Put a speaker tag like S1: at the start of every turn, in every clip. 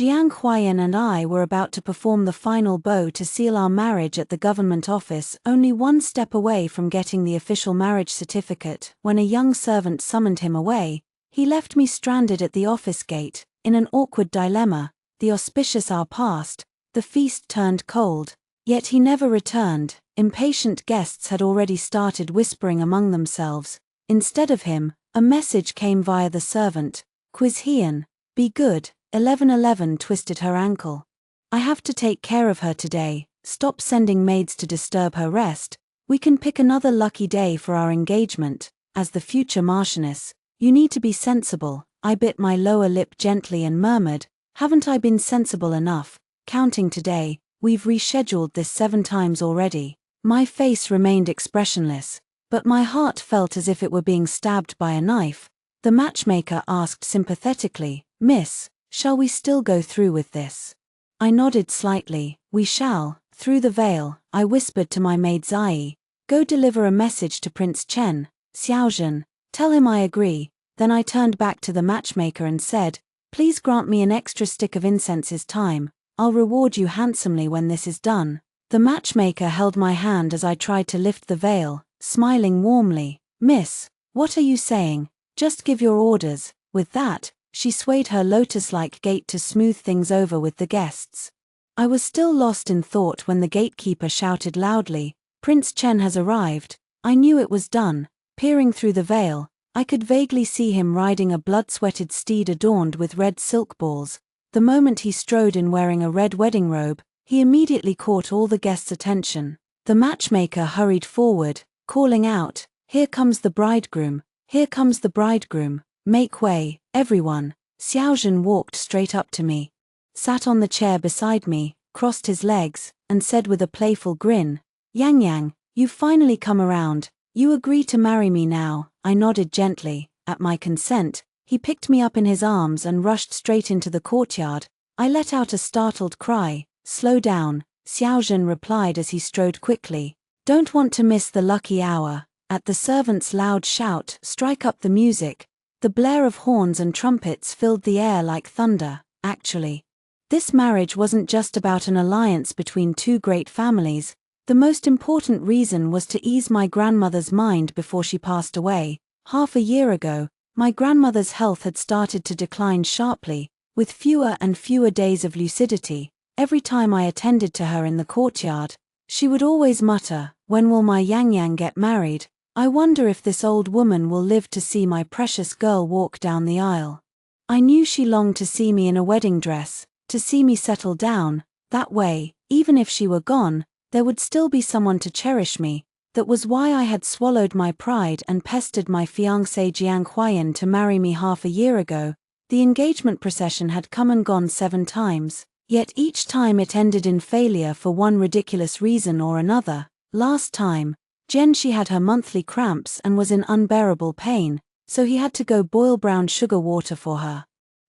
S1: Jiang Huayan and I were about to perform the final bow to seal our marriage at the government office, only one step away from getting the official marriage certificate, when a young servant summoned him away. He left me stranded at the office gate, in an awkward dilemma. The auspicious hour passed, the feast turned cold, yet he never returned. Impatient guests had already started whispering among themselves. Instead of him, a message came via the servant. Quiz Hian, be good. 1111 twisted her ankle. I have to take care of her today. Stop sending maids to disturb her rest. We can pick another lucky day for our engagement. As the future Marchioness, you need to be sensible. I bit my lower lip gently and murmured, haven't I been sensible enough? Counting today, we've rescheduled this 7 times already. My face remained expressionless, but my heart felt as if it were being stabbed by a knife. The matchmaker asked sympathetically, Miss, shall we still go through with this? I nodded slightly. We shall. Through the veil, I whispered to my maid Zai, go deliver a message to Prince Chen. Xiaozhen, tell him I agree. Then I turned back to the matchmaker and said, please grant me an extra stick of incense this time. I'll reward you handsomely when this is done. The matchmaker held my hand as I tried to lift the veil, smiling warmly. Miss, what are you saying? Just give your orders. With that, she swayed her lotus-like gait to smooth things over with the guests. I was still lost in thought when the gatekeeper shouted loudly, Prince Chen has arrived. I knew it was done. Peering through the veil, I could vaguely see him riding a blood-sweated steed adorned with red silk balls. The moment he strode in wearing a red wedding robe, he immediately caught all the guests' attention. The matchmaker hurried forward, calling out, here comes the bridegroom, here comes the bridegroom. Make way, everyone. Xiaozhen walked straight up to me, sat on the chair beside me, crossed his legs, and said with a playful grin, Yang, you've finally come around. You agree to marry me now. I nodded gently. At my consent, he picked me up in his arms and rushed straight into the courtyard. I let out a startled cry. Slow down, Xiaozhen replied as he strode quickly. Don't want to miss the lucky hour. At the servant's loud shout, strike up the music. The blare of horns and trumpets filled the air like thunder. Actually, this marriage wasn't just about an alliance between 2 great families. The most important reason was to ease my grandmother's mind before she passed away. Half a year ago, my grandmother's health had started to decline sharply, with fewer and fewer days of lucidity. Every time I attended to her in the courtyard, she would always mutter, when will my Yang get married? I wonder if this old woman will live to see my precious girl walk down the aisle. I knew she longed to see me in a wedding dress, to see me settle down. That way, even if she were gone, there would still be someone to cherish me. That was why I had swallowed my pride and pestered my fiancé Jiang Huayan to marry me half a year ago. The engagement procession had come and gone 7 times, yet each time it ended in failure for one ridiculous reason or another. Last time, Xianxia had her monthly cramps and was in unbearable pain, so he had to go boil brown sugar water for her.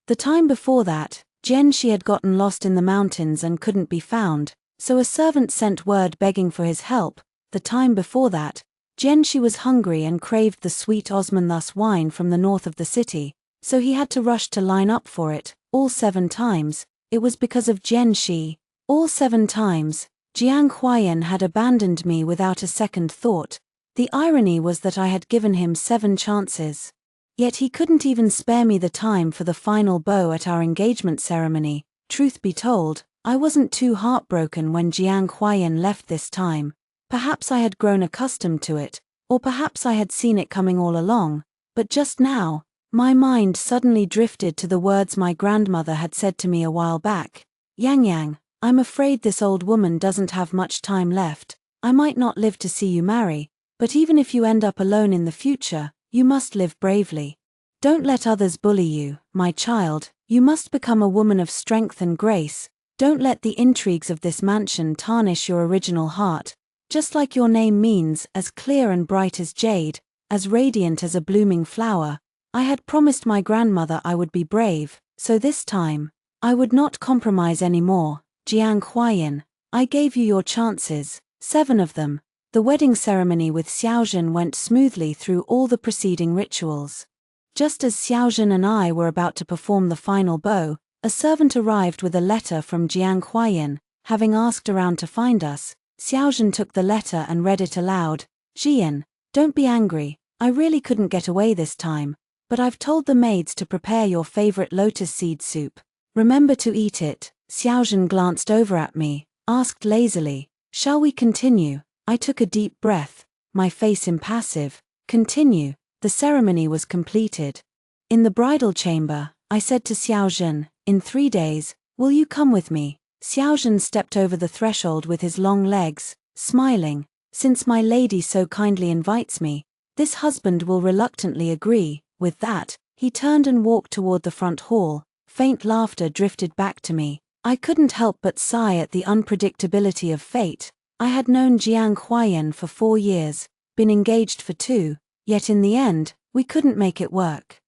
S1: The time before that, Xianxia had gotten lost in the mountains and couldn't be found, so a servant sent word begging for his help. The time before that, Xianxia was hungry and craved the sweet Osmanthus wine from the north of the city, so he had to rush to line up for it. All 7 times, it was because of Xianxia. All 7 times, Jiang Huayan had abandoned me without a second thought. The irony was that I had given him 7 chances. Yet he couldn't even spare me the time for the final bow at our engagement ceremony. Truth be told, I wasn't too heartbroken when Jiang Huayan left this time. Perhaps I had grown accustomed to it, or perhaps I had seen it coming all along, but just now, my mind suddenly drifted to the words my grandmother had said to me a while back. Yang, I'm afraid this old woman doesn't have much time left. I might not live to see you marry, but even if you end up alone in the future, you must live bravely. Don't let others bully you, my child. You must become a woman of strength and grace. Don't let the intrigues of this mansion tarnish your original heart. Just like your name means, as clear and bright as jade, as radiant as a blooming flower. I had promised my grandmother I would be brave, so this time, I would not compromise anymore. Jiang Huayan, I gave you your chances, 7 of them. The wedding ceremony with Xiaozhen went smoothly through all the preceding rituals. Just as Xiaozhen and I were about to perform the final bow, A servant arrived with a letter from Xianxia. Having asked around to find us, Xiaozhen took the letter and read it aloud. Xian, don't be angry, I really couldn't get away this time, but I've told the maids to prepare your favorite lotus seed soup. Remember to eat it. Xiaozhen glanced over at me, asked lazily, shall we continue? I took a deep breath, my face impassive. Continue. The ceremony was completed. In the bridal chamber, I said to Xiaozhen, in 3 days, will you come with me? Xiaozhen stepped over the threshold with his long legs, smiling, since my lady so kindly invites me, this husband will reluctantly agree. With that, he turned and walked toward the front hall. Faint laughter drifted back to me. I couldn't help but sigh at the unpredictability of fate. I had known Xianxia for 4 years, been engaged for 2, yet in the end, we couldn't make it work.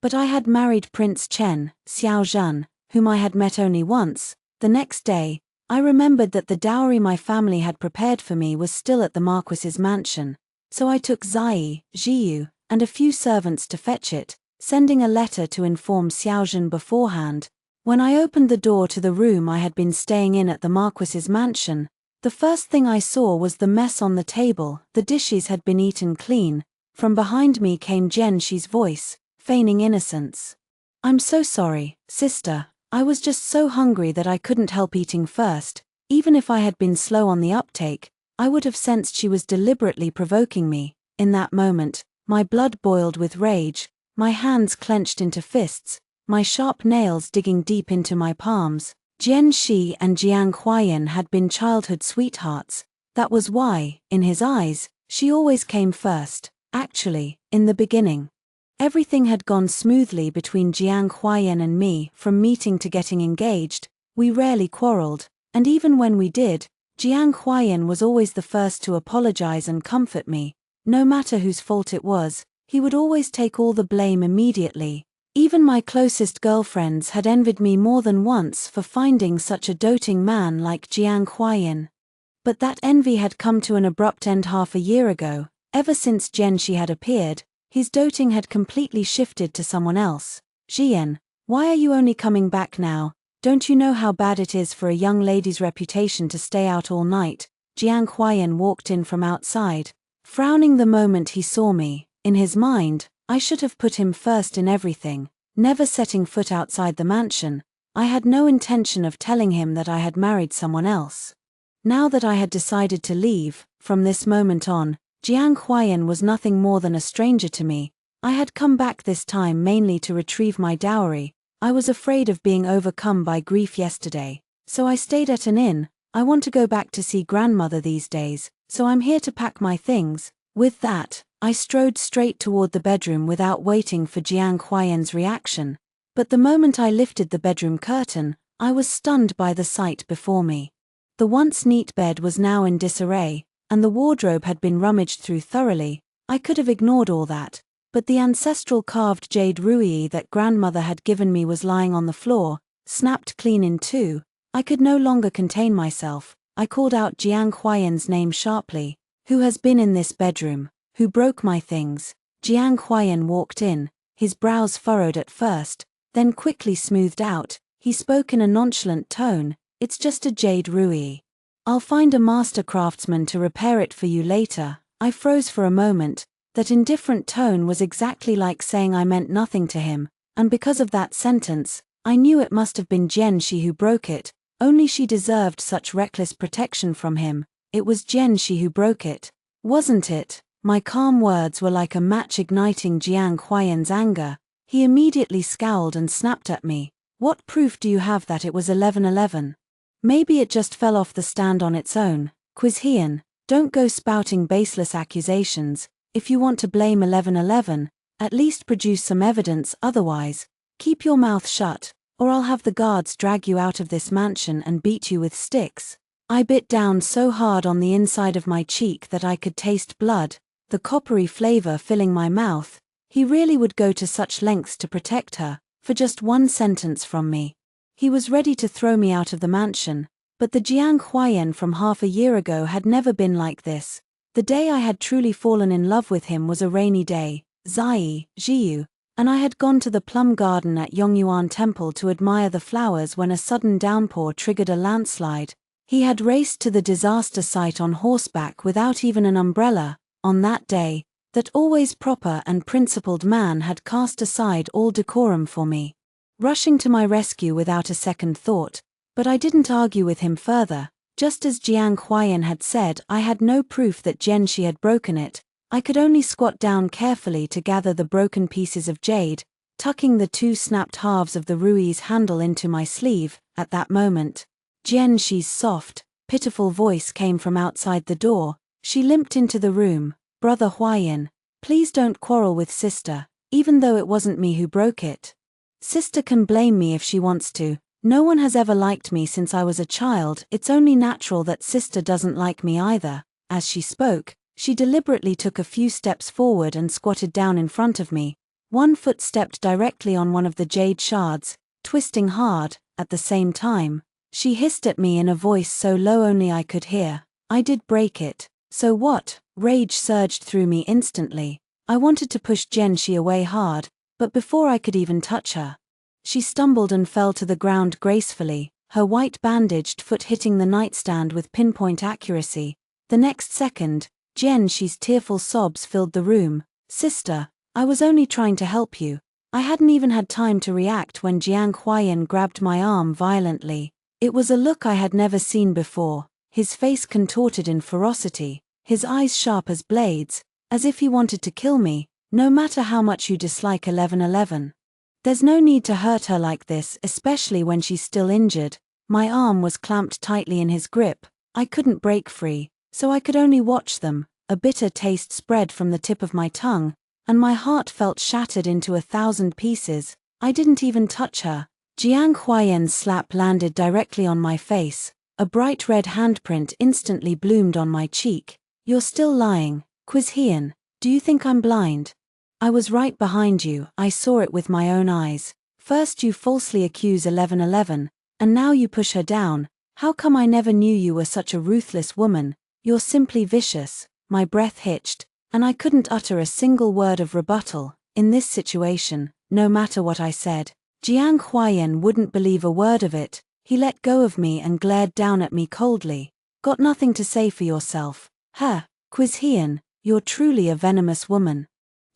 S1: But I had married Prince Chen, Xiaozhen, whom I had met only once. The next day, I remembered that the dowry my family had prepared for me was still at the Marquis's mansion, so I took Zai, Jiyu, and a few servants to fetch it, sending a letter to inform Xiaozhen beforehand. When I opened the door to the room I had been staying in at the Marquis's mansion, the first thing I saw was the mess on the table. The dishes had been eaten clean. From behind me came Xi's voice, feigning innocence. I'm so sorry, sister, I was just so hungry that I couldn't help eating first. Even if I had been slow on the uptake, I would have sensed she was deliberately provoking me. In that moment, my blood boiled with rage, my hands clenched into fists, my sharp nails digging deep into my palms. Shi and Xianxia had been childhood sweethearts. That was why, in his eyes, she always came first. Actually, in the beginning, everything had gone smoothly between Xianxia and me. From meeting to getting engaged, we rarely quarreled, and even when we did, Xianxia was always the first to apologize and comfort me. No matter whose fault it was, he would always take all the blame immediately. Even my closest girlfriends had envied me more than once for finding such a doting man like Xianxia. But that envy had come to an abrupt end half a year ago. Ever since Shi had appeared, his doting had completely shifted to someone else. Xian, why are you only coming back now? Don't you know how bad it is for a young lady's reputation to stay out all night? Xianxia walked in from outside, frowning the moment he saw me. In his mind, I should have put him first in everything. Never setting foot outside the mansion, I had no intention of telling him that I had married someone else. Now that I had decided to leave, from this moment on, Xianxia was nothing more than a stranger to me. I had come back this time mainly to retrieve my dowry. I was afraid of being overcome by grief yesterday, so I stayed at an inn. I want to go back to see grandmother these days, so I'm here to pack my things. With that, I strode straight toward the bedroom without waiting for Xianxia's reaction. But the moment I lifted the bedroom curtain, I was stunned by the sight before me. The once neat bed was now in disarray, and the wardrobe had been rummaged through thoroughly. I could have ignored all that, but the ancestral carved jade ruyi that grandmother had given me was lying on the floor, snapped clean in two. I could no longer contain myself. I called out Xianxia's name sharply. Who has been in this bedroom? Who broke my things? Xianxia walked in, his brows furrowed at first, then quickly smoothed out. He spoke in a nonchalant tone, it's just a jade ruyi. I'll find a master craftsman to repair it for you later. I froze for a moment. That indifferent tone was exactly like saying I meant nothing to him, and because of that sentence, I knew it must have been Shi who broke it. Only she deserved such reckless protection from him. It was Shi who broke it, wasn't it? My calm words were like a match igniting Xianxia's anger. He immediately scowled and snapped at me. What proof do you have that it was 11:11? Maybe it just fell off the stand on its own. Quizhian, don't go spouting baseless accusations. If you want to blame 11:11, at least produce some evidence. Otherwise, keep your mouth shut, or I'll have the guards drag you out of this mansion and beat you with sticks. I bit down so hard on the inside of my cheek that I could taste blood, the coppery flavor filling my mouth. He really would go to such lengths to protect her, for just one sentence from me. He was ready to throw me out of the mansion, but the Xianxia from half a year ago had never been like this. The day I had truly fallen in love with him was a rainy day. Zai, Jiyu, and I had gone to the plum garden at Yongyuan Temple to admire the flowers when a sudden downpour triggered a landslide. He had raced to the disaster site on horseback without even an umbrella. On that day, that always proper and principled man had cast aside all decorum for me, rushing to my rescue without a second thought. But I didn't argue with him further. Just as Jiang Huayan had said, I had no proof that Xianxia had broken it. I could only squat down carefully to gather the broken pieces of jade, tucking the two snapped halves of the rui's handle into my sleeve. At that moment, Xianxi's soft, pitiful voice came from outside the door. She limped into the room. Brother Huayan, please don't quarrel with sister, even though it wasn't me who broke it. Sister can blame me if she wants to. No one has ever liked me since I was a child. It's only natural that sister doesn't like me either. As she spoke, she deliberately took a few steps forward and squatted down in front of me. One foot stepped directly on one of the jade shards, twisting hard. At the same time, she hissed at me in a voice so low only I could hear, I did break it. So what? Rage surged through me instantly. I wanted to push Xianxia away hard, but before I could even touch her, she stumbled and fell to the ground gracefully, her white bandaged foot hitting the nightstand with pinpoint accuracy. The next second, Xianxi's tearful sobs filled the room. Sister, I was only trying to help you. I hadn't even had time to react when Jiang Huayan grabbed my arm violently. It was a look I had never seen before, his face contorted in ferocity, his eyes sharp as blades, as if he wanted to kill me. No matter how much you dislike 1111. There's no need to hurt her like this, especially when she's still injured. My arm was clamped tightly in his grip. I couldn't break free, so I could only watch them. A bitter taste spread from the tip of my tongue, and my heart felt shattered into 1,000 pieces. I didn't even touch her. Jiang Huayan's slap landed directly on my face. A bright red handprint instantly bloomed on my cheek. You're still lying, Quizhian. Do you think I'm blind? I was right behind you. I saw it with my own eyes. First you falsely accuse 1111, and now you push her down. How come I never knew you were such a ruthless woman? You're simply vicious. My breath hitched, and I couldn't utter a single word of rebuttal. In this situation, no matter what I said, Jiang Huayan wouldn't believe a word of it. He let go of me and glared down at me coldly. Got nothing to say for yourself? Huh, Quizhian, you're truly a venomous woman.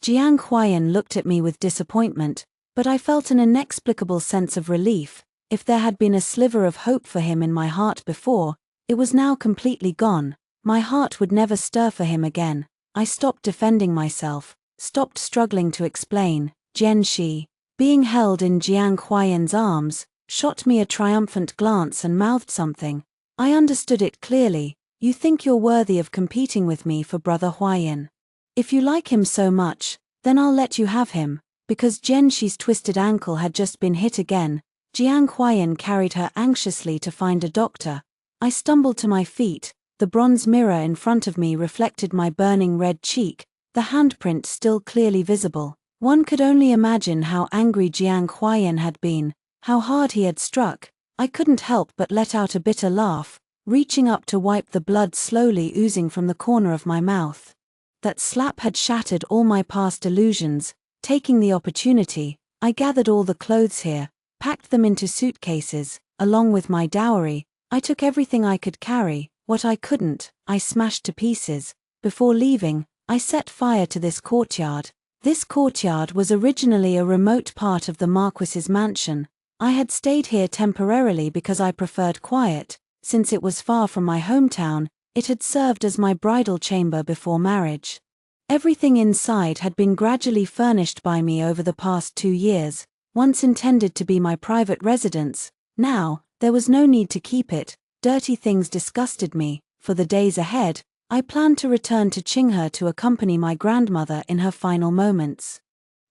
S1: Jiang Huayan looked at me with disappointment, but I felt an inexplicable sense of relief. If there had been a sliver of hope for him in my heart before, it was now completely gone. My heart would never stir for him again. I stopped defending myself, stopped struggling to explain. Xianxia, being held in Jiang Huayan's arms, shot me a triumphant glance and mouthed something. I understood it clearly. You think you're worthy of competing with me for Brother Huayan. If you like him so much, then I'll let you have him. Because Xianxi's twisted ankle had just been hit again, Jiang Huayan carried her anxiously to find a doctor. I stumbled to my feet. The bronze mirror in front of me reflected my burning red cheek, the handprint still clearly visible. One could only imagine how angry Jiang Huayan had been, how hard he had struck. I couldn't help but let out a bitter laugh, reaching up to wipe the blood slowly oozing from the corner of my mouth. That slap had shattered all my past illusions. Taking the opportunity, I gathered all the clothes here, packed them into suitcases. Along with my dowry, I took everything I could carry. What I couldn't, I smashed to pieces. Before leaving, I set fire to this courtyard. This courtyard was originally a remote part of the Marquis's mansion. I had stayed here temporarily because I preferred quiet. Since it was far from my hometown, it had served as my bridal chamber before marriage. Everything inside had been gradually furnished by me over the past 2 years. Once intended to be my private residence, now, there was no need to keep it. Dirty things disgusted me. For the days ahead, I planned to return to Qinghe to accompany my grandmother in her final moments.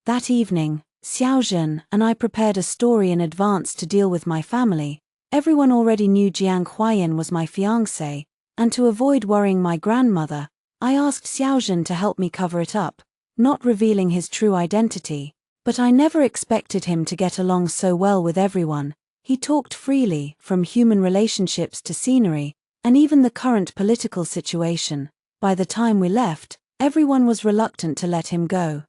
S1: That evening, Xiaozhen and I prepared a story in advance to deal with my family. Everyone already knew Jiang Huayan was my fiancé, and to avoid worrying my grandmother, I asked Xiaozhen to help me cover it up, not revealing his true identity. But I never expected him to get along so well with everyone. He talked freely, from human relationships to scenery, and even the current political situation. By the time we left, everyone was reluctant to let him go.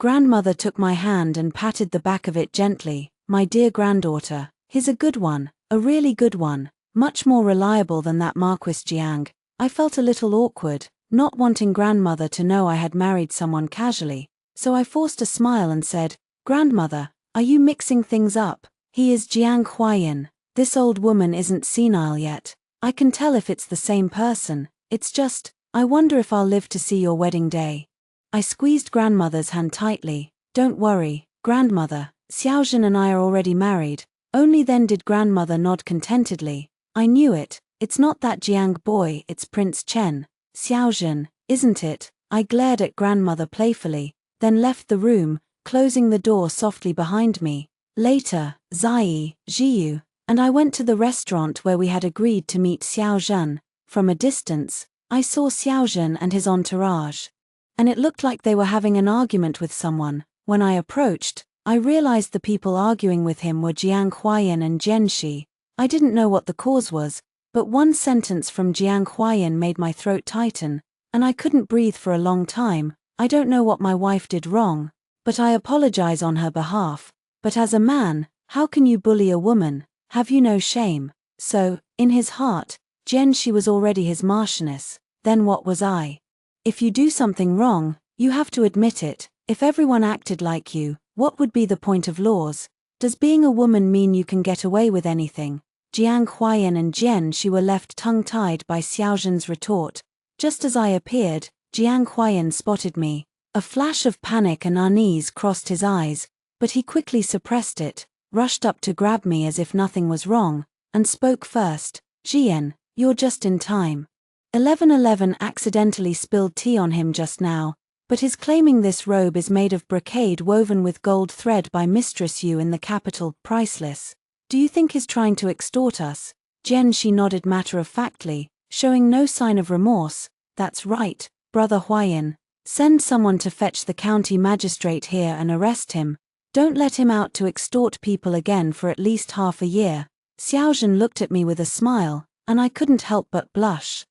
S1: Grandmother took my hand and patted the back of it gently. My dear granddaughter, he's a good one, a really good one, much more reliable than that Marquis Jiang. I felt a little awkward, not wanting grandmother to know I had married someone casually, so I forced a smile and said, Grandmother, are you mixing things up? He is Jiang Huayan. This old woman isn't senile yet. I can tell if it's the same person. It's just, I wonder if I'll live to see your wedding day. I squeezed grandmother's hand tightly. Don't worry, grandmother, Xiaozhen and I are already married. Only then did grandmother nod contentedly. I knew it. It's not that Jiang boy, it's Prince Chen. Xiaozhen, isn't it? I glared at grandmother playfully, then left the room, closing the door softly behind me. Later, Zai, Jiyu, and I went to the restaurant where we had agreed to meet Xiaozhen. From a distance, I saw Xiaozhen and his entourage, and it looked like they were having an argument with someone. When I approached, I realized the people arguing with him were Jiang Huayan and Jianxi. I didn't know what the cause was, but one sentence from Jiang Huayan made my throat tighten, and I couldn't breathe for a long time. I don't know what my wife did wrong, but I apologize on her behalf. But as a man, how can you bully a woman? Have you no shame? So, in his heart, Jianxi was already his marchioness. Then what was I? If you do something wrong, you have to admit it. If everyone acted like you, what would be the point of laws? Does being a woman mean you can get away with anything? Jiang Huayan and Jianxi were left tongue-tied by Xiaozhen's retort. Just as I appeared, Jiang Huayan spotted me. A flash of panic and unease crossed his eyes, but he quickly suppressed it, rushed up to grab me as if nothing was wrong, and spoke first. Jian, you're just in time. 1111 accidentally spilled tea on him just now, but his claiming this robe is made of brocade woven with gold thread by Mistress Yu in the capital, priceless. Do you think he's trying to extort us? Jianxi nodded matter-of-factly, showing no sign of remorse. That's right, Brother Huayan. Send someone to fetch the county magistrate here and arrest him. Don't let him out to extort people again for at least half a year. Xiaozhen looked at me with a smile, and I couldn't help but blush.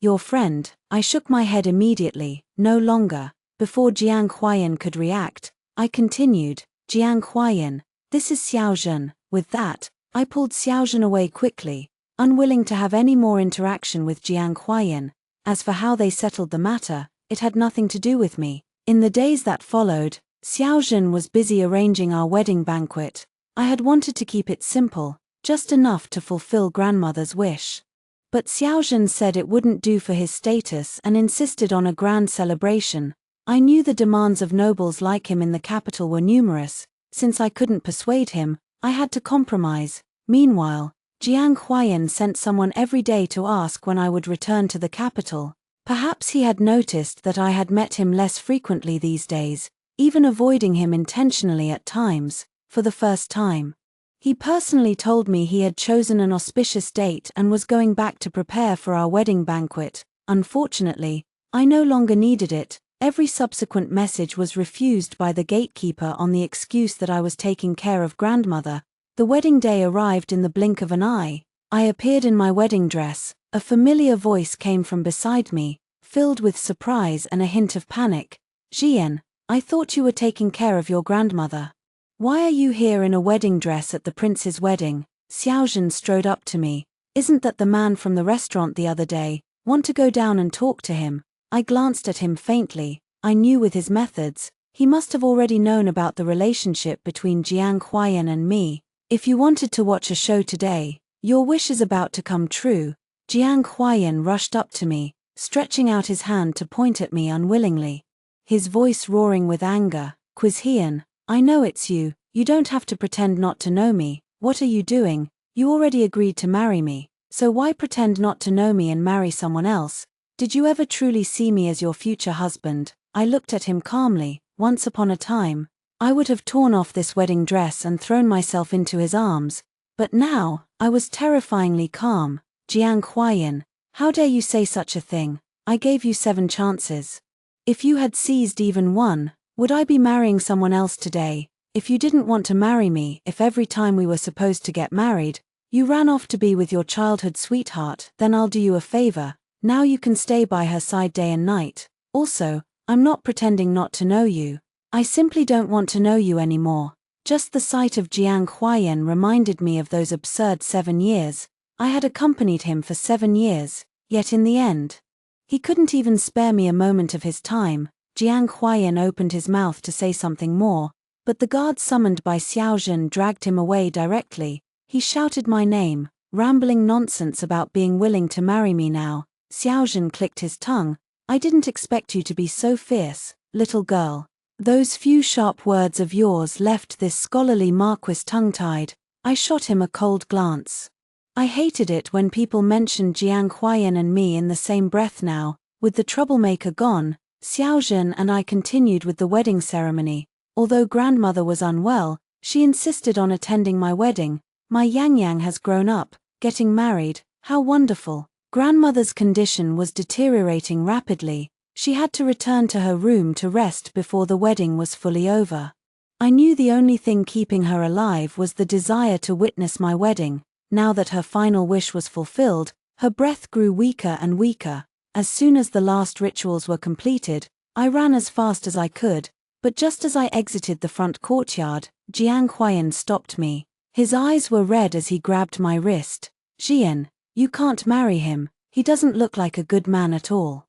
S1: Your friend, I shook my head immediately, no longer. Before Jiang Huayan could react, I continued, Jiang Huayan, this is Xiaozhen. With that, I pulled Xiaozhen away quickly, unwilling to have any more interaction with Jiang Huayan. As for how they settled the matter, it had nothing to do with me. In the days that followed, Xiaozhen was busy arranging our wedding banquet. I had wanted to keep it simple, just enough to fulfill grandmother's wish. But Xiaozhen said it wouldn't do for his status and insisted on a grand celebration. I knew the demands of nobles like him in the capital were numerous. Since I couldn't persuade him, I had to compromise. Meanwhile, Jiang Huayan sent someone every day to ask when I would return to the capital. Perhaps he had noticed that I had met him less frequently these days, even avoiding him intentionally at times. For the first time, he personally told me he had chosen an auspicious date and was going back to prepare for our wedding banquet. Unfortunately, I no longer needed it. Every subsequent message was refused by the gatekeeper on the excuse that I was taking care of grandmother. The wedding day arrived in the blink of an eye. I appeared in my wedding dress. A familiar voice came from beside me, filled with surprise and a hint of panic. Jian, I thought you were taking care of your grandmother. Why are you here in a wedding dress at the prince's wedding? Xiaozhen strode up to me. Isn't that the man from the restaurant the other day? Want to go down and talk to him? I glanced at him faintly. I knew with his methods, he must have already known about the relationship between Jiang Huayan and me. If you wanted to watch a show today, your wish is about to come true. Jiang Huayan rushed up to me, stretching out his hand to point at me unwillingly. His voice roaring with anger. Quizhian, I know it's you. You don't have to pretend not to know me. What are you doing? You already agreed to marry me, so why pretend not to know me and marry someone else? Did you ever truly see me as your future husband? I looked at him calmly. Once upon a time, I would have torn off this wedding dress and thrown myself into his arms. But now, I was terrifyingly calm. Jiang Huayan, how dare you say such a thing? I gave you 7 chances. If you had seized even one, would I be marrying someone else today? If you didn't want to marry me, if every time we were supposed to get married, you ran off to be with your childhood sweetheart, then I'll do you a favor. Now you can stay by her side day and night. Also, I'm not pretending not to know you. I simply don't want to know you anymore. Just the sight of Jiang Huayan reminded me of those absurd 7 years. I had accompanied him for 7 years, yet in the end, he couldn't even spare me a moment of his time. Jiang Huayan opened his mouth to say something more, but the guard summoned by Xiaozhen dragged him away directly. He shouted my name, rambling nonsense about being willing to marry me now. Xiaozhen clicked his tongue. I didn't expect you to be so fierce, little girl. Those few sharp words of yours left this scholarly marquis tongue-tied. I shot him a cold glance. I hated it when people mentioned Jiang Huayan and me in the same breath now. With the troublemaker gone, Xiaozhen and I continued with the wedding ceremony. Although grandmother was unwell, she insisted on attending my wedding. My Yang has grown up, getting married, how wonderful. Grandmother's condition was deteriorating rapidly. She had to return to her room to rest before the wedding was fully over. I knew the only thing keeping her alive was the desire to witness my wedding. Now that her final wish was fulfilled, her breath grew weaker and weaker. As soon as the last rituals were completed, I ran as fast as I could, but just as I exited the front courtyard, Jiang Huayan stopped me. His eyes were red as he grabbed my wrist. Jian, you can't marry him, he doesn't look like a good man at all.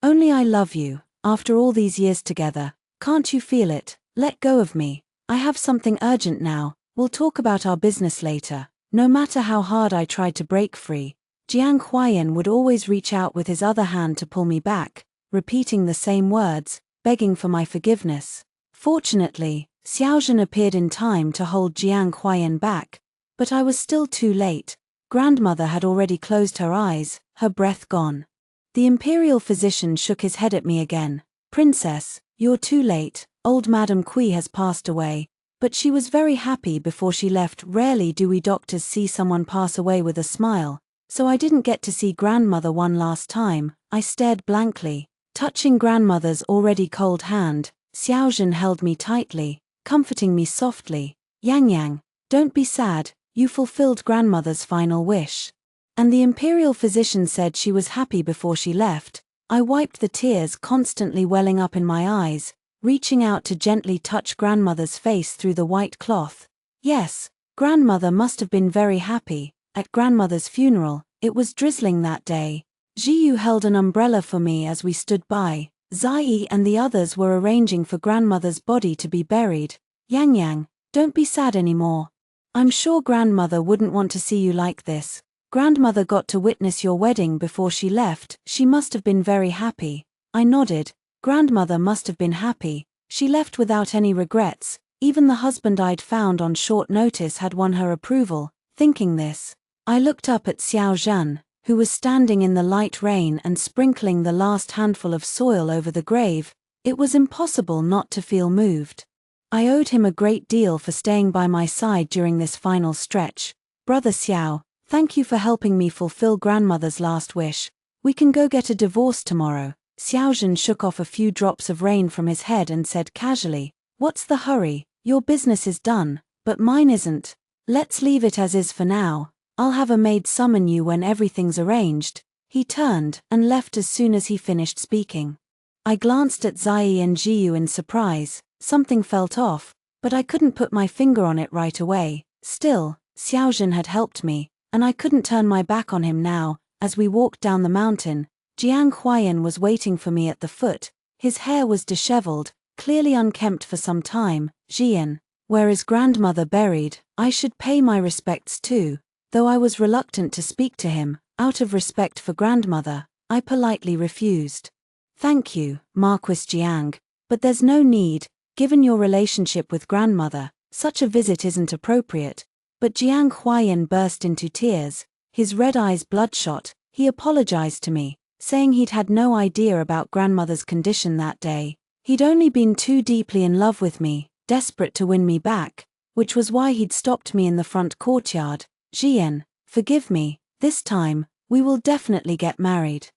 S1: Only I love you, after all these years together, can't you feel it? Let go of me. I have something urgent now, we'll talk about our business later. No matter how hard I tried to break free, Jiang Huayan would always reach out with his other hand to pull me back, repeating the same words, begging for my forgiveness. Fortunately, Xiaozhen appeared in time to hold Jiang Huayan back, but I was still too late. Grandmother had already closed her eyes, her breath gone. The imperial physician shook his head at me again. Princess, you're too late, old Madame Kui has passed away, but she was very happy before she left. Rarely do we doctors see someone pass away with a smile, so I didn't get to see grandmother one last time. I stared blankly. Touching grandmother's already cold hand, Xiaozhen held me tightly, comforting me softly. Yang, don't be sad, you fulfilled grandmother's final wish. And the imperial physician said she was happy before she left. I wiped the tears constantly welling up in my eyes, reaching out to gently touch grandmother's face through the white cloth. Yes, grandmother must have been very happy. At grandmother's funeral, it was drizzling that day. Jiyu held an umbrella for me as we stood by. Zai and the others were arranging for grandmother's body to be buried. Yang, don't be sad anymore. I'm sure grandmother wouldn't want to see you like this. Grandmother got to witness your wedding before she left. She must have been very happy. I nodded. Grandmother must have been happy. She left without any regrets. Even the husband I'd found on short notice had won her approval. Thinking this, I looked up at Xiaozhen, who was standing in the light rain and sprinkling the last handful of soil over the grave. It was impossible not to feel moved. I owed him a great deal for staying by my side during this final stretch. Brother Xiao, thank you for helping me fulfill grandmother's last wish. We can go get a divorce tomorrow. Xiaozhen shook off a few drops of rain from his head and said casually, what's the hurry? Your business is done, but mine isn't. Let's leave it as is for now. I'll have a maid summon you when everything's arranged. He turned and left as soon as he finished speaking. I glanced at Zai and Jiyu in surprise. Something felt off, but I couldn't put my finger on it right away. Still, Xiaozhen had helped me, and I couldn't turn my back on him now. As we walked down the mountain, Jiang Huayan was waiting for me at the foot. His hair was disheveled, clearly unkempt for some time. Jian, where is grandmother buried? I should pay my respects too. Though I was reluctant to speak to him, out of respect for grandmother, I politely refused. Thank you, Marquis Jiang, but there's no need. Given your relationship with grandmother, such a visit isn't appropriate. But Jiang Huayan burst into tears, his red eyes bloodshot. He apologized to me, saying he'd had no idea about grandmother's condition that day. He'd only been too deeply in love with me, desperate to win me back, which was why he'd stopped me in the front courtyard. Jian, forgive me, this time, we will definitely get married.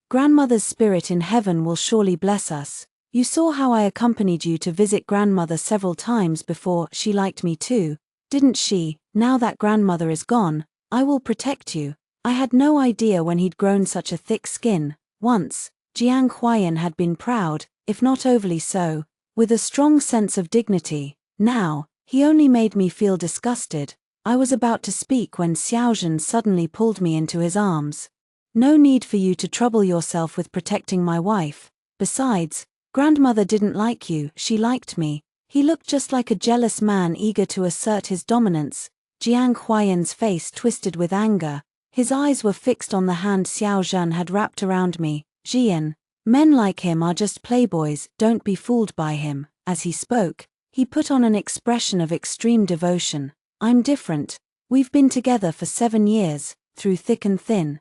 S1: Grandmother's spirit in heaven will surely bless us. You saw how I accompanied you to visit grandmother several times before. She liked me too, didn't she? Now that grandmother is gone, I will protect you. I had no idea when he'd grown such a thick skin. Once, Jiang Huayan had been proud, if not overly so. with a strong sense of dignity. Now, he only made me feel disgusted. I was about to speak when Xiaozhen suddenly pulled me into his arms. No need for you to trouble yourself with protecting my wife. Besides, grandmother didn't like you, she liked me. He looked just like a jealous man eager to assert his dominance. Jiang Huayan's face twisted with anger. His eyes were fixed on the hand Xiaozhen had wrapped around me. Jian, men like him are just playboys, don't be fooled by him. As he spoke, he put on an expression of extreme devotion. I'm different. We've been together for 7 years, through thick and thin.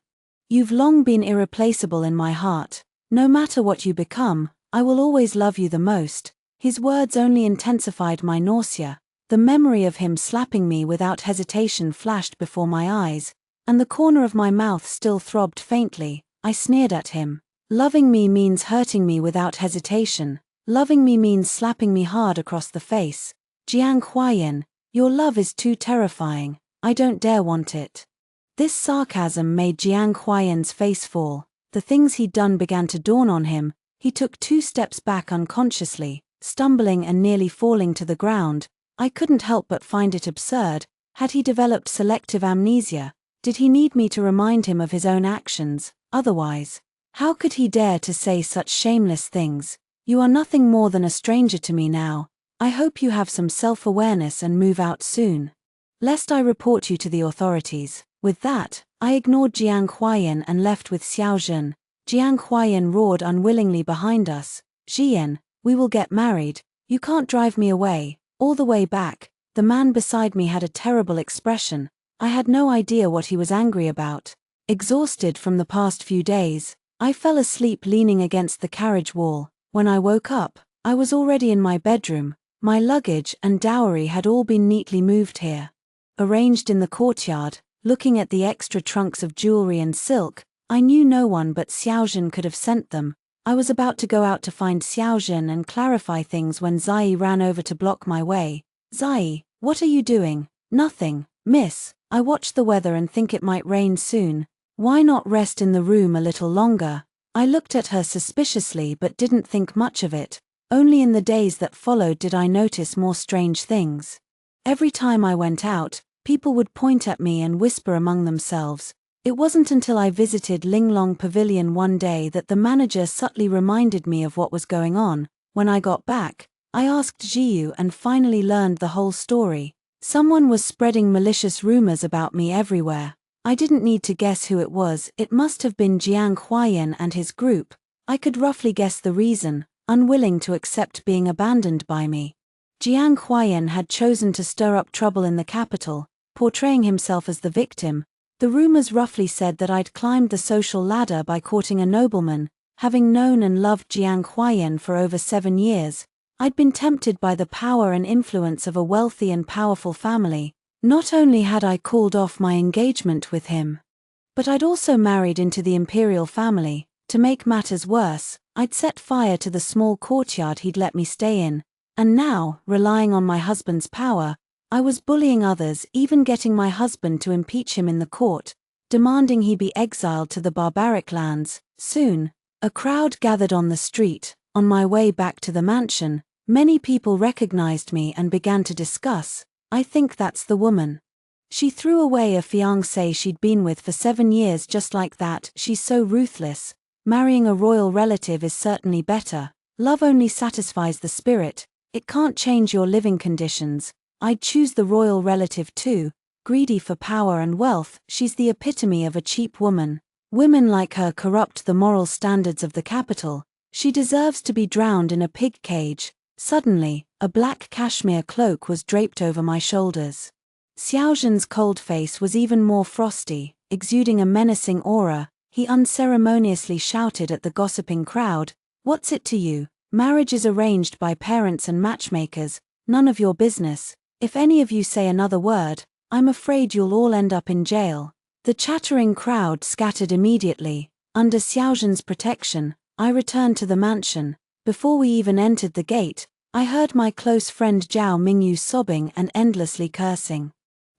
S1: You've long been irreplaceable in my heart. No matter what you become, I will always love you the most. His words only intensified my nausea. The memory of him slapping me without hesitation flashed before my eyes, and the corner of my mouth still throbbed faintly. I sneered at him. Loving me means hurting me without hesitation. Loving me means slapping me hard across the face. Jiang Huayan, your love is too terrifying. I don't dare want it. This sarcasm made Jiang Huayan's face fall. The things he'd done began to dawn on him. He took 2 steps back unconsciously, stumbling and nearly falling to the ground. I couldn't help but find it absurd. Had he developed selective amnesia? Did he need me to remind him of his own actions? Otherwise, how could he dare to say such shameless things? You are nothing more than a stranger to me now. I hope you have some self-awareness and move out soon, lest I report you to the authorities. With that, I ignored Jiang Huayan and left with Xiaozhen. Jiang Huayan roared unwillingly behind us. Jian, we will get married. You can't drive me away. All the way back, the man beside me had a terrible expression. I had no idea what he was angry about. Exhausted from the past few days, I fell asleep leaning against the carriage wall. When I woke up, I was already in my bedroom. My luggage and dowry had all been neatly moved here. Arranged in the courtyard, looking at the extra trunks of jewelry and silk, I knew no one but Xiaozhen could have sent them. I was about to go out to find Xiaozhen and clarify things when Zai ran over to block my way. Zai, what are you doing? Nothing, miss. I watched the weather and think it might rain soon. Why not rest in the room a little longer? I looked at her suspiciously but didn't think much of it. Only in the days that followed did I notice more strange things. Every time I went out, people would point at me and whisper among themselves. It wasn't until I visited Linglong Pavilion one day that the manager subtly reminded me of what was going on. When I got back, I asked Jiyu and finally learned the whole story. Someone was spreading malicious rumors about me everywhere. I didn't need to guess who it was. It must have been Jiang Huayan and his group. I could roughly guess the reason, unwilling to accept being abandoned by me. Jiang Huayan had chosen to stir up trouble in the capital, portraying himself as the victim. The rumors roughly said that I'd climbed the social ladder by courting a nobleman. Having known and loved Jiang Huayan for over 7 years, I'd been tempted by the power and influence of a wealthy and powerful family. Not only had I called off my engagement with him, but I'd also married into the imperial family. To make matters worse, I'd set fire to the small courtyard he'd let me stay in, and now, relying on my husband's power, I was bullying others, even getting my husband to impeach him in the court, demanding he be exiled to the barbaric lands. Soon, a crowd gathered on the street. On my way back to the mansion, many people recognized me and began to discuss. I think that's the woman. She threw away a fiancé she'd been with for 7 years just like that. She's so ruthless. Marrying a royal relative is certainly better. Love only satisfies the spirit. It can't change your living conditions. I'd choose the royal relative too. Greedy for power and wealth, she's the epitome of a cheap woman. Women like her corrupt the moral standards of the capital. She deserves to be drowned in a pig cage. Suddenly, a black cashmere cloak was draped over my shoulders. Xiaozhen's cold face was even more frosty, exuding a menacing aura. He unceremoniously shouted at the gossiping crowd, "What's it to you? Marriage is arranged by parents and matchmakers, none of your business. If any of you say another word, I'm afraid you'll all end up in jail." The chattering crowd scattered immediately. Under Xiaozhen's protection, I returned to the mansion. Before we even entered the gate, I heard my close friend Zhao Mingyu sobbing and endlessly cursing.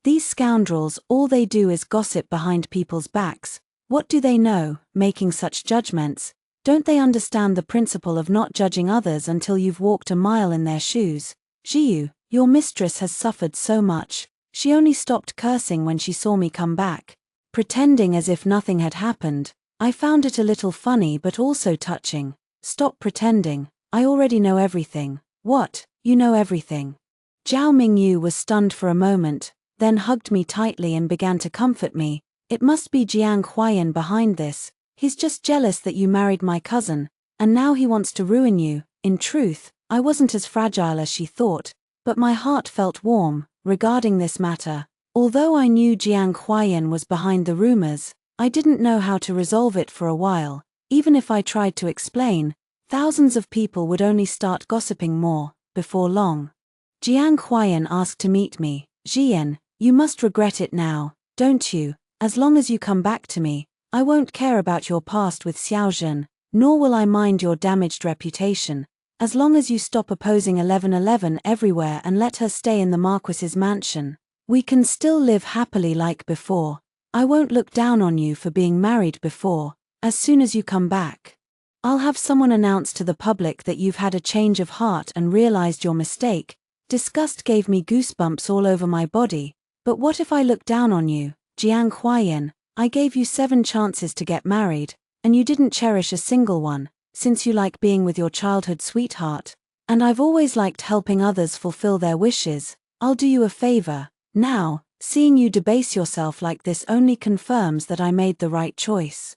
S1: These scoundrels, all they do is gossip behind people's backs. What do they know, making such judgments? Don't they understand the principle of not judging others until you've walked a mile in their shoes? Jiyu, your mistress has suffered so much. She only stopped cursing when she saw me come back, pretending as if nothing had happened. I found it a little funny but also touching. Stop pretending. I already know everything. What? You know everything? Zhao Mingyu was stunned for a moment, then hugged me tightly and began to comfort me. It must be Jiang Huayan behind this. He's just jealous that you married my cousin, and now he wants to ruin you. In truth, I wasn't as fragile as she thought, but my heart felt warm regarding this matter. Although I knew Jiang Huayan was behind the rumors, I didn't know how to resolve it for a while. Even if I tried to explain, thousands of people would only start gossiping more. Before long, Jiang Huayan asked to meet me. Jian, you must regret it now, don't you? As long as you come back to me, I won't care about your past with Xiaozhen, nor will I mind your damaged reputation. As long as you stop opposing 1111 everywhere and let her stay in the Marquis's mansion, we can still live happily like before. I won't look down on you for being married before. As soon as you come back, I'll have someone announce to the public that you've had a change of heart and realized your mistake. Disgust gave me goosebumps all over my body. But what if I look down on you, Jiang Huayan? I gave you 7 chances to get married, and you didn't cherish a single one, since you like being with your childhood sweetheart. And I've always liked helping others fulfill their wishes. I'll do you a favor. Now, seeing you debase yourself like this only confirms that I made the right choice.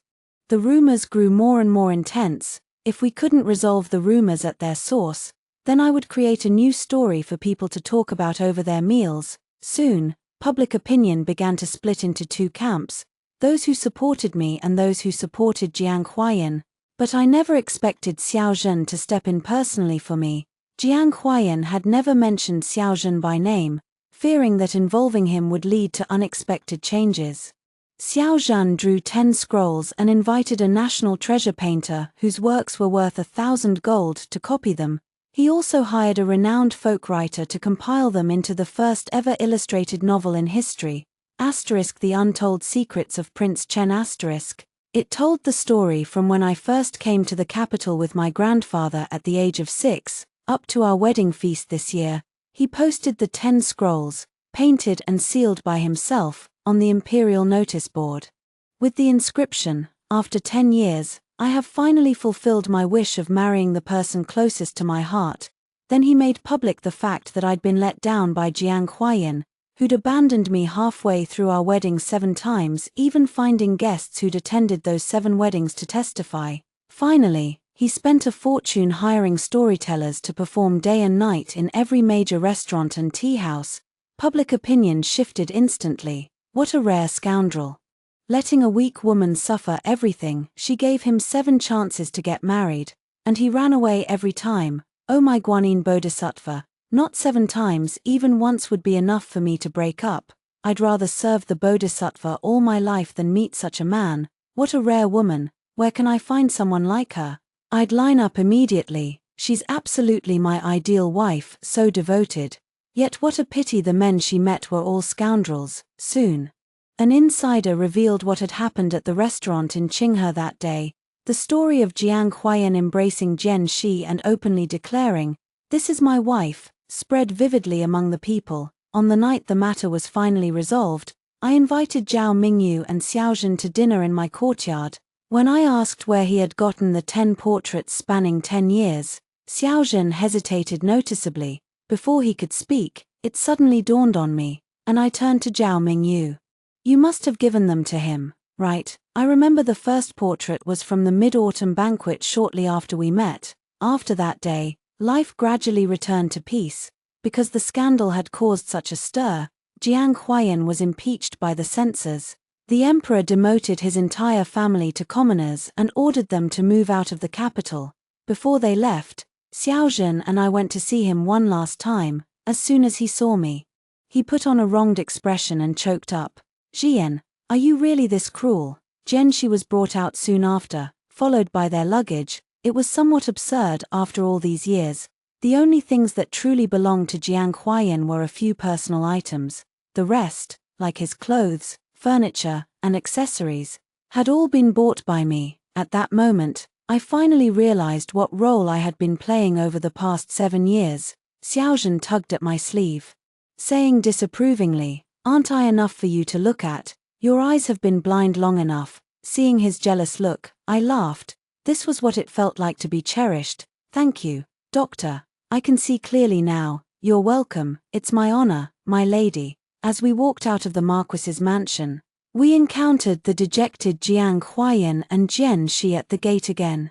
S1: The rumors grew more and more intense. If we couldn't resolve the rumors at their source, then I would create a new story for people to talk about over their meals. Soon, public opinion began to split into 2 camps, those who supported me and those who supported Jiang Huayan. But I never expected Xiaozhen to step in personally for me. Jiang Huayan had never mentioned Xiaozhen by name, fearing that involving him would lead to unexpected changes. Xiaozhen drew 10 scrolls and invited a national treasure painter whose works were worth 1,000 gold to copy them. He also hired a renowned folk writer to compile them into the first ever illustrated novel in history, The Untold Secrets of Prince Chen *. It told the story from when I first came to the capital with my grandfather at the age of 6, up to our wedding feast this year. He posted the 10 scrolls, painted and sealed by himself, on the imperial notice board. With the inscription, "After 10 years, I have finally fulfilled my wish of marrying the person closest to my heart." Then he made public the fact that I'd been let down by Jiang Huayan, who'd abandoned me halfway through our wedding 7 times, even finding guests who'd attended those 7 weddings to testify. Finally, he spent a fortune hiring storytellers to perform day and night in every major restaurant and tea house. Public opinion shifted instantly. What a rare scoundrel. Letting a weak woman suffer everything, she gave him 7 chances to get married, and he ran away every time. Oh my Guanyin Bodhisattva, not 7 times, even once would be enough for me to break up. I'd rather serve the Bodhisattva all my life than meet such a man. What a rare woman. Where can I find someone like her? I'd line up immediately. She's absolutely my ideal wife, so devoted. Yet what a pity the men she met were all scoundrels. Soon, an insider revealed what had happened at the restaurant in Qinghe that day. The story of Jiang Huayan embracing Jian Shi and openly declaring, "This is my wife," spread vividly among the people. On the night the matter was finally resolved, I invited Zhao Mingyu and Xiaozhen to dinner in my courtyard. When I asked where he had gotten the 10 portraits spanning 10 years, Xiaozhen hesitated noticeably. Before he could speak, it suddenly dawned on me, and I turned to Zhao Mingyu. "You must have given them to him, right?" I remember the first portrait was from the mid-autumn banquet shortly after we met. After that day, life gradually returned to peace. Because the scandal had caused such a stir, Jiang Huayan was impeached by the censors. The emperor demoted his entire family to commoners and ordered them to move out of the capital. Before they left, Xiaozhen and I went to see him one last time. As soon as he saw me, he put on a wronged expression and choked up. "Jian, are you really this cruel?" Jian Shi was brought out soon after, followed by their luggage. It was somewhat absurd after all these years. The only things that truly belonged to Jiang Huayan were a few personal items. The rest, like his clothes, furniture, and accessories, had all been bought by me. At that moment, I finally realized what role I had been playing over the past 7 years. Xiaozhen tugged at my sleeve, saying disapprovingly, "Aren't I enough for you to look at? Your eyes have been blind long enough." Seeing his jealous look, I laughed. This was what it felt like to be cherished. "Thank you, Doctor. I can see clearly now." "You're welcome, it's my honor, my lady." As we walked out of the Marquis's mansion, we encountered the dejected Jiang Huayan and Xianxia at the gate again.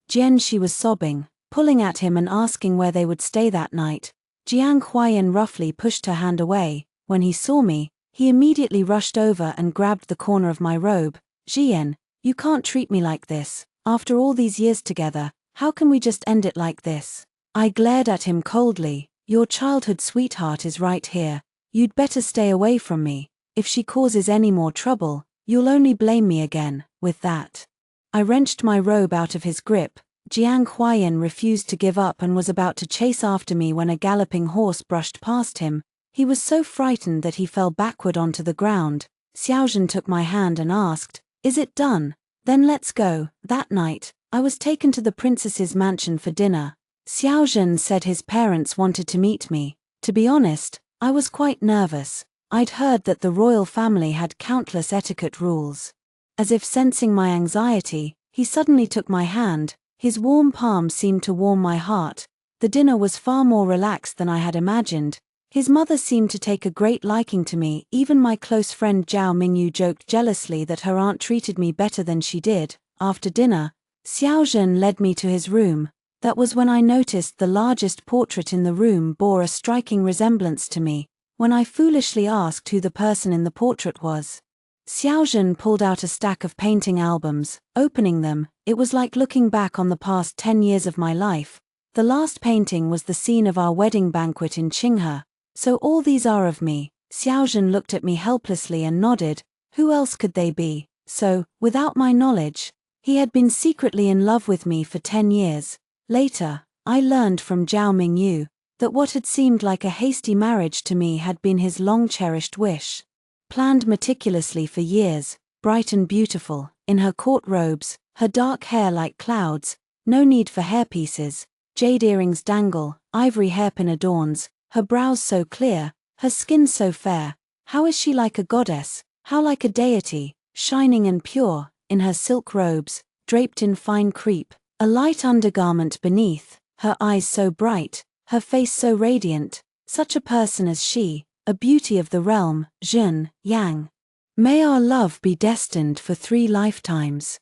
S1: Xianxia was sobbing, pulling at him and asking where they would stay that night. Jiang Huayan roughly pushed her hand away. When he saw me, he immediately rushed over and grabbed the corner of my robe. "Jian, you can't treat me like this. After all these years together, how can we just end it like this?" I glared at him coldly. "Your childhood sweetheart is right here. You'd better stay away from me. If she causes any more trouble, you'll only blame me again." With that, I wrenched my robe out of his grip. Jiang Huayan refused to give up and was about to chase after me when a galloping horse brushed past him. He was so frightened that he fell backward onto the ground. Xiaozhen took my hand and asked, "Is it done? Then let's go." That night, I was taken to the princess's mansion for dinner. Xiaozhen said his parents wanted to meet me. To be honest, I was quite nervous. I'd heard that the royal family had countless etiquette rules. As if sensing my anxiety, he suddenly took my hand. His warm palm seemed to warm my heart. The dinner was far more relaxed than I had imagined. His mother seemed to take a great liking to me. Even my close friend Zhao Mingyu joked jealously that her aunt treated me better than she did. After dinner, Xiaozhen led me to his room. That was when I noticed the largest portrait in the room bore a striking resemblance to me. When I foolishly asked who the person in the portrait was, Xiaozhen pulled out a stack of painting albums. Opening them, it was like looking back on the past 10 years of my life. The last painting was the scene of our wedding banquet in Qinghe. "So all these are of me." Xiaozhen looked at me helplessly and nodded. Who else could they be? So, without my knowledge, he had been secretly in love with me for 10 years. Later, I learned from Zhao Mingyu that what had seemed like a hasty marriage to me had been his long-cherished wish. Planned meticulously for years, bright and beautiful, in her court robes, her dark hair like clouds, no need for hairpieces, jade earrings dangle, ivory hairpin adorns, her brows so clear, her skin so fair. How is she like a goddess, how like a deity, shining and pure, in her silk robes, draped in fine crepe, a light undergarment beneath, her eyes so bright, her face so radiant, such a person as she, a beauty of the realm, Zhen, Yang. May our love be destined for 3 lifetimes.